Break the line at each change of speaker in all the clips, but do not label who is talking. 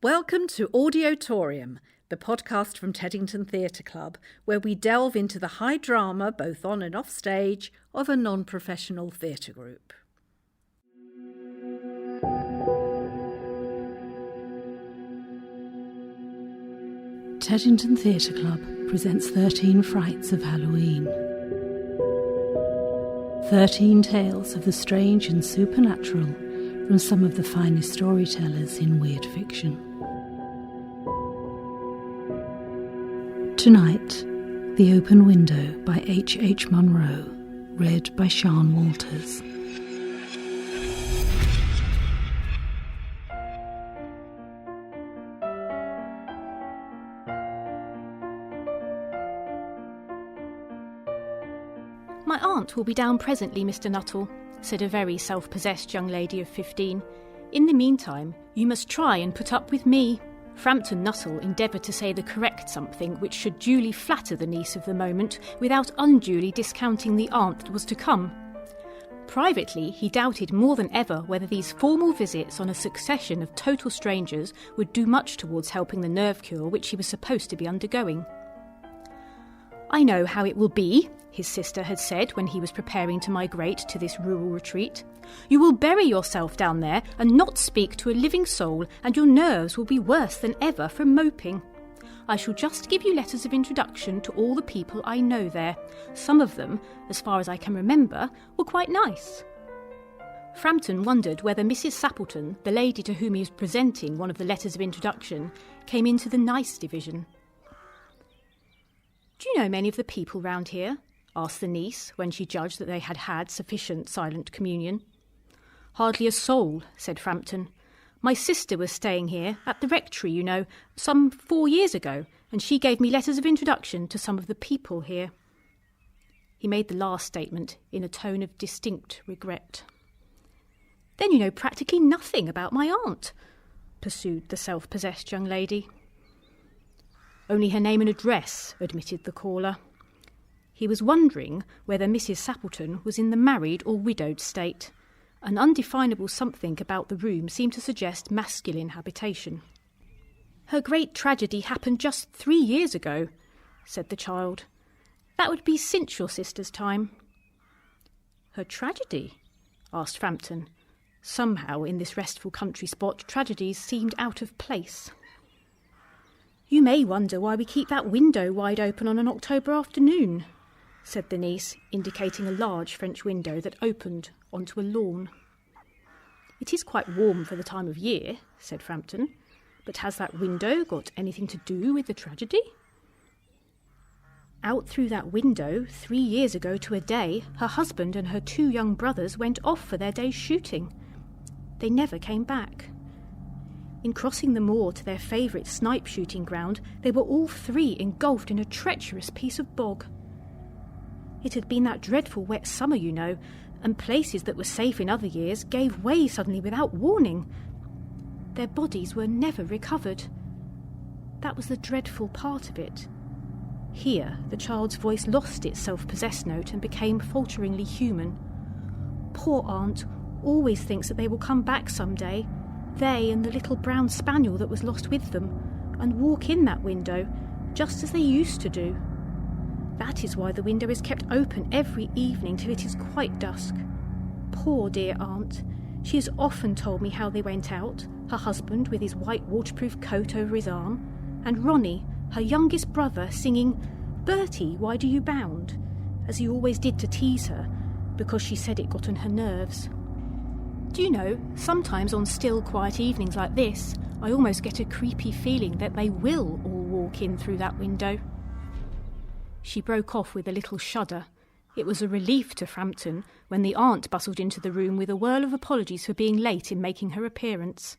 Welcome to Audiotorium, the podcast from Teddington Theatre Club, where we delve into the high drama, both on and off stage, of a non-professional theatre group.
Teddington Theatre Club presents 13 Frights of Hallowe'en. 13 tales of the strange and supernatural from some of the finest storytellers in weird fiction. Tonight, The Open Window by H. Munro, read by Sian Walters.
"My aunt will be down presently, Mr. Nuttall," said a very self-possessed young lady of 15. "In the meantime, you must try and put up with me." Frampton Nuttall endeavoured to say the correct something which should duly flatter the niece of the moment without unduly discounting the aunt that was to come. Privately, he doubted more than ever whether these formal visits on a succession of total strangers would do much towards helping the nerve cure which he was supposed to be undergoing. "I know how it will be," his sister had said when he was preparing to migrate to this rural retreat. "You will bury yourself down there and not speak to a living soul, and your nerves will be worse than ever from moping. I shall just give you letters of introduction to all the people I know there. Some of them, as far as I can remember, were quite nice." Frampton wondered whether Mrs. Sappleton, the lady to whom he was presenting one of the letters of introduction, came into the nice division. "Do you know many of the people round here?" asked the niece, when she judged that they had had sufficient silent communion. "Hardly a soul," said Frampton. "My sister was staying here, at the rectory, you know, some 4 years ago, and she gave me letters of introduction to some of the people here." He made the last statement in a tone of distinct regret. "Then you know practically nothing about my aunt," pursued the self-possessed young lady. "Only her name and address," admitted the caller. He was wondering whether Mrs. Sappleton was in the married or widowed state. An undefinable something about the room seemed to suggest masculine habitation. "Her great tragedy happened just 3 years ago," said the child. "That would be since your sister's time." "Her tragedy?" asked Frampton. Somehow, in this restful country spot, tragedies seemed out of place. "You may wonder why we keep that window wide open on an October afternoon," said the niece, indicating a large French window that opened onto a lawn. "It is quite warm for the time of year," said Frampton, "but has that window got anything to do with the tragedy?" "Out through that window, 3 years ago to a day, her husband and her 2 young brothers went off for their day's shooting. They never came back. In crossing the moor to their favourite snipe shooting ground, they were all 3 engulfed in a treacherous piece of bog. It had been that dreadful wet summer, you know, and places that were safe in other years gave way suddenly without warning. Their bodies were never recovered. That was the dreadful part of it." Here the child's voice lost its self-possessed note and became falteringly human. "Poor aunt always thinks that they will come back some day, they and the little brown spaniel that was lost with them, and walk in that window, just as they used to do. That is why the window is kept open every evening till it is quite dusk. Poor dear aunt, she has often told me how they went out, her husband with his white waterproof coat over his arm, and Ronnie, her youngest brother, singing 'Bertie, why do you bound?' as he always did to tease her, because she said it got on her nerves. Do you know, sometimes on still, quiet evenings like this, I almost get a creepy feeling that they will all walk in through that window." She broke off with a little shudder. It was a relief to Frampton when the aunt bustled into the room with a whirl of apologies for being late in making her appearance.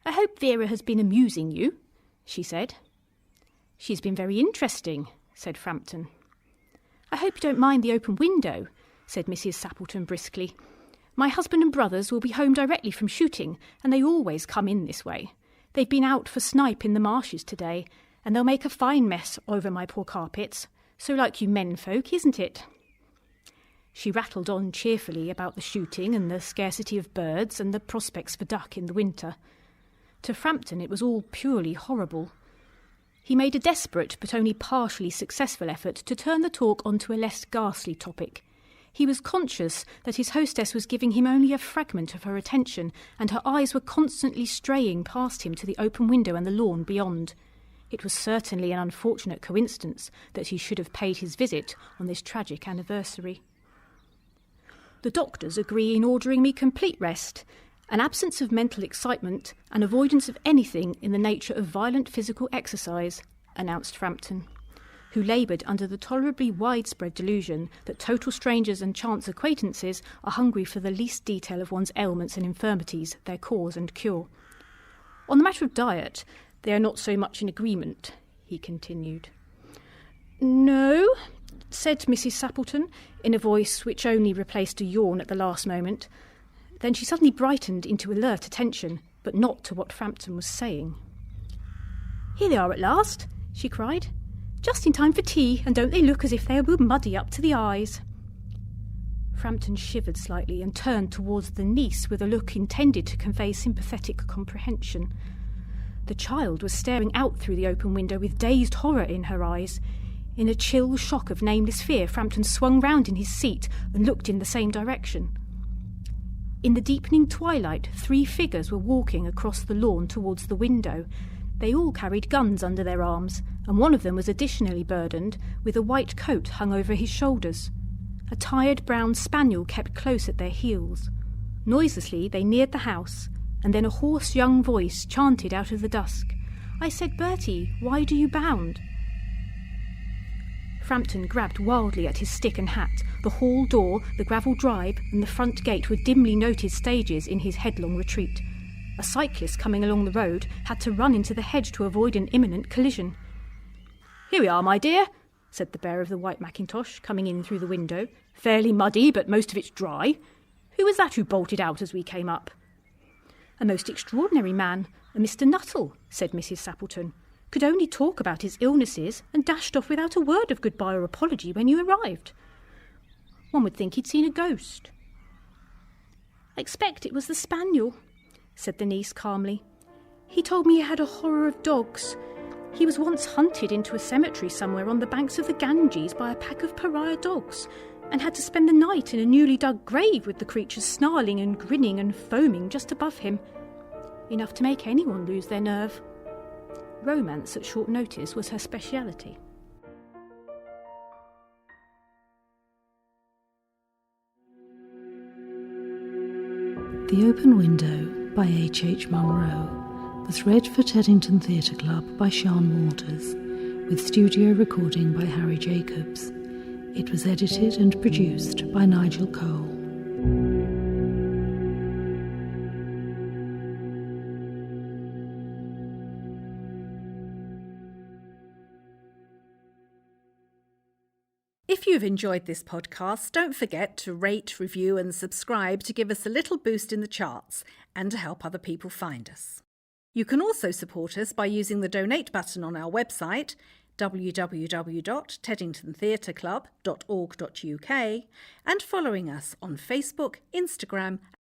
"I hope Vera has been amusing you," she said. "She's been very interesting," said Frampton. "I hope you don't mind the open window," said Mrs. Sappleton briskly. "My husband and brothers will be home directly from shooting, and they always come in this way. They've been out for snipe in the marshes today, and they'll make a fine mess over my poor carpets. So like you men folk, isn't it?" She rattled on cheerfully about the shooting and the scarcity of birds and the prospects for duck in the winter. To Frampton it was all purely horrible. He made a desperate but only partially successful effort to turn the talk onto a less ghastly topic. He was conscious that his hostess was giving him only a fragment of her attention, and her eyes were constantly straying past him to the open window and the lawn beyond. It was certainly an unfortunate coincidence that he should have paid his visit on this tragic anniversary. The doctors agree in ordering me complete rest, an absence of mental excitement, and avoidance of anything in the nature of violent physical exercise, announced Frampton, who laboured under the tolerably widespread delusion that total strangers and chance acquaintances are hungry for the least detail of one's ailments and infirmities, their cause and cure. On the matter of diet, they are not so much in agreement, he continued. No, said Mrs. Sappleton, in a voice which only replaced a yawn at the last moment. Then she suddenly brightened into alert attention, but not to what Frampton was saying. Here they are at last, she cried. Just in time for tea, and don't they look as if they were muddy up to the eyes? Frampton shivered slightly and turned towards the niece with a look intended to convey sympathetic comprehension. The child was staring out through the open window with dazed horror in her eyes. In a chill shock of nameless fear, Frampton swung round in his seat and looked in the same direction. In the deepening twilight, 3 figures were walking across the lawn towards the window. They all carried guns under their arms, and one of them was additionally burdened with a white coat hung over his shoulders. A tired brown spaniel kept close at their heels. Noiselessly they neared the house, and then a hoarse young voice chanted out of the dusk, "I said, Bertie, why do you bound?" Frampton grabbed wildly at his stick and hat. The hall door, the gravel drive, and the front gate were dimly noted stages in his headlong retreat. A cyclist coming along the road had to run into the hedge to avoid an imminent collision. "Here we are, my dear," said the bearer of the white mackintosh, coming in through the window. "Fairly muddy, but most of it's dry. Who was that who bolted out as we came up?" "A most extraordinary man, a Mr. Nuttall," said Mrs. Sappleton. "Could only talk about his illnesses and dashed off without a word of goodbye or apology when you arrived. One would think he'd seen a ghost." "I expect it was the spaniel," said the niece calmly. "He told me he had a horror of dogs. He was once hunted into a cemetery somewhere on the banks of the Ganges by a pack of pariah dogs, and had to spend the night in a newly dug grave with the creatures snarling and grinning and foaming just above him. Enough to make anyone lose their nerve. Romance at short notice was her speciality."
The Open Window by H. Munro was read for Teddington Theatre Club by Sian with studio recording by Harry Jacobs. It was edited and produced by Nigel Cole.
If you've enjoyed this podcast, don't forget to rate, review and subscribe to give us a little boost in the charts and to help other people find us. You can also support us by using the donate button on our website, www.teddingtontheatreclub.org.uk, and following us on Facebook, Instagram